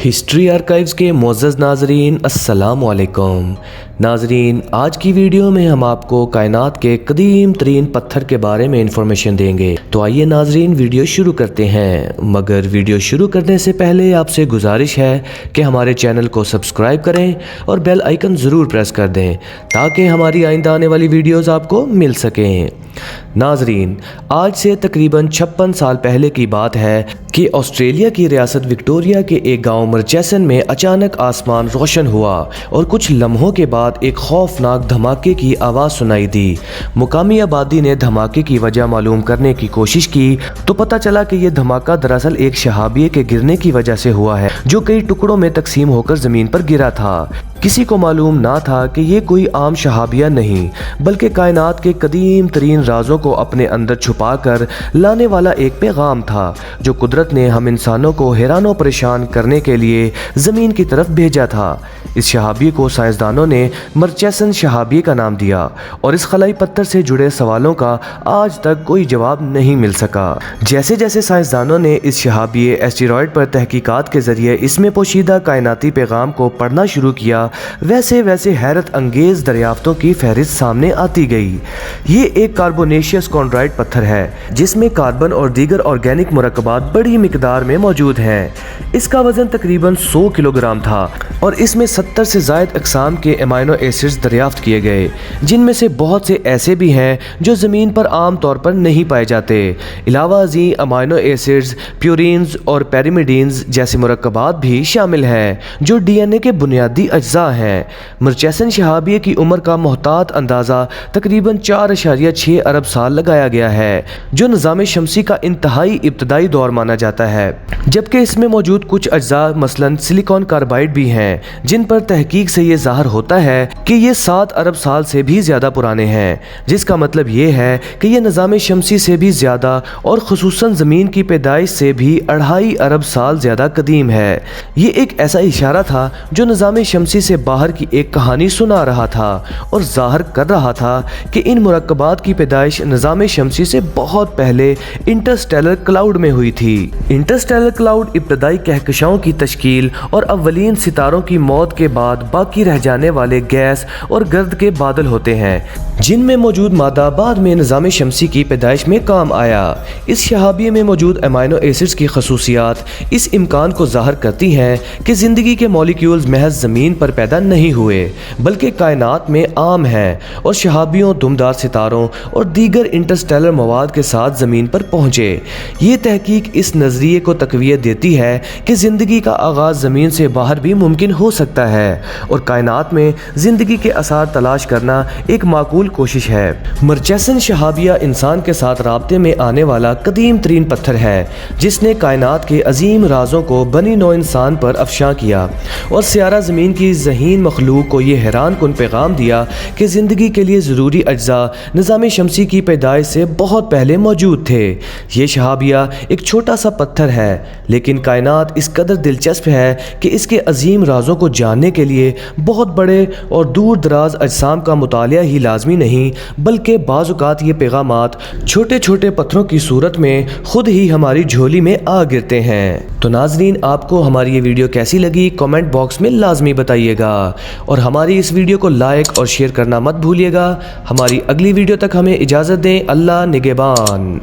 History archives کے معزز ناظرین السلام علیکم ناظرین، آج کی ویڈیو میں ہم آپ کو کائنات کے قدیم ترین پتھر کے بارے میں انفارمیشن دیں گے۔ تو آئیے ناظرین ویڈیو شروع کرتے ہیں، مگر ویڈیو شروع کرنے سے پہلے آپ سے گزارش ہے کہ ہمارے چینل کو سبسکرائب کریں اور بیل آئیکن ضرور پریس کر دیں تاکہ ہماری آئندہ آنے والی ویڈیوز آپ کو مل سکیں۔ ناظرین، آج سے تقریباً 56 سال پہلے کی بات ہے کہ آسٹریلیا کی ریاست وکٹوریا کے ایک گاؤں مرچیسن میں اچانک آسمان روشن ہوا اور کچھ لمحوں کے بعد ایک خوفناک دھماکے کی آواز سنائی دی۔ مقامی آبادی نے دھماکے کی وجہ معلوم کرنے کی کوشش کی تو پتہ چلا کہ یہ دھماکہ دراصل ایک شہابیے کے گرنے کی وجہ سے ہوا ہے جو کئی ٹکڑوں میں تقسیم ہو کر زمین پر گرا تھا۔ کسی کو معلوم نہ تھا کہ یہ کوئی عام شہابیہ نہیں بلکہ کائنات کے قدیم ترین رازوں کو اپنے اندر چھپا کر لانے والا ایک پیغام تھا جو قدرت نے ہم انسانوں کو حیران و پریشان کرنے کے لیے زمین کی طرف بھیجا تھا۔ اس شہابیے کو سائنسدانوں نے مرچیسن شہابیے کا نام دیا اور اس خلائی پتھر سے جڑے سوالوں کا آج تک کوئی جواب نہیں مل سکا۔ جیسے جیسے سائنسدانوں نے اس شہابیے ایسٹیرائڈ پر تحقیقات کے ذریعے اس میں پوشیدہ کائناتی پیغام کو پڑھنا شروع کیا، ویسے ویسے حیرت انگیز دریافتوں کی فہرست سامنے آتی گئی۔ یہ ایک کاربونیشیس کونڈرائٹ پتھر ہے جس میں کاربن اور دیگر آرگینک مرکبات بڑی مقدار میں موجود ہیں۔ اس کا وزن تقریباً 100 کلوگرام تھا اور اس میں 70 سے زائد اقسام کے امائنو ایسڈز دریافت کیے گئے، جن میں سے بہت سے ایسے بھی ہیں جو زمین پر عام طور پر نہیں پائے جاتے۔ علاوہ ازیں امائنو ایسڈز، پیورینز اور پیریمیڈینز جیسے مرکبات بھی شامل ہیں جو ڈی این اے کے بنیادی اجزاء ہیں۔ مرچیسن شہابیے کی عمر کا محتاط اندازہ تقریباً 4.6 ارب سال لگایا گیا ہے جو نظام شمسی کا انتہائی ابتدائی دور مانا جاتا ہے، جبکہ اس میں موجود کچھ اجزاء مثلاً سلیکون کاربائڈ بھی ہیں جن پر تحقیق سے یہ ظاہر ہوتا ہے کہ یہ 7 ارب سال سے بھی زیادہ پرانے ہیں، جس کا مطلب یہ ہے کہ یہ نظام شمسی سے بھی زیادہ اور خصوصاً زمین کی پیدائش سے بھی 2.5 ارب سال زیادہ قدیم ہے۔ یہ ایک ایسا اشارہ تھا جو نظام شمسی سے باہر کی ایک کہانی سنا رہا تھا اور ظاہر کر رہا تھا کہ ان مرکبات کی پیدائش نظام شمسی سے بہت پہلے انٹرسٹیلر کلاؤڈ میں ہوئی تھی۔ انٹرسٹیلر کلاؤڈ ابتدائی کہکشاؤں کی تشکیل اور اولین ستاروں کی موت کے بعد باقی رہ جانے والے گیس اور گرد کے بادل ہوتے ہیں جن میں موجود مادہ بعد میں نظام شمسی کی پیدائش میں کام آیا۔ اس شہابیے میں موجود امائنو ایسڈز کی خصوصیات اس امکان کو ظاہر کرتی ہیں کہ زندگی کے مالیکیولز محض زمین پر پیدا نہیں ہوئے بلکہ کائنات میں عام ہیں اور شہابیوں، دمدار ستاروں اور دیگر انٹرسٹیلر مواد کے ساتھ زمین پر پہنچے۔ یہ تحقیق اس نظریے کو تقویت دیتی ہے کہ زندگی کا آغاز زمین سے باہر بھی ممکن ہو سکتا ہے اور کائنات میں زندگی کے آثار تلاش کرنا ایک معقول کوشش ہے۔ مرچیسن شہابیہ انسان کے ساتھ رابطے میں آنے والا قدیم ترین پتھر ہے جس نے کائنات کے عظیم رازوں کو بنی نوع انسان پر افشاں کیا اور سیارہ زمین کی ذہین مخلوق کو یہ حیران کن پیغام دیا کہ زندگی کے لیے ضروری اجزاء نظام شمسی کی پیدائش سے بہت پہلے موجود تھے۔ یہ شہابیہ ایک چھوٹا سا پتھر ہے لیکن کائنات اس قدر دلچسپ ہے کہ اس کے عظیم رازوں کو جاننے کے لیے بہت بڑے اور دور دراز اجسام کا مطالعہ ہی لازمی نہیں بلکہ بعض اوقات یہ پیغامات چھوٹے چھوٹے پتھروں کی صورت میں خود ہی ہماری جھولی میں آ گرتے ہیں۔ تو ناظرین، آپ کو ہماری یہ ویڈیو کیسی لگی کامنٹ باکس میں لازمی بتائیے گا اور ہماری اس ویڈیو کو لائک اور شیئر کرنا مت بھولیے گا۔ ہماری اگلی ویڈیو تک ہمیں اجازت دیں۔ اللہ نگہبان۔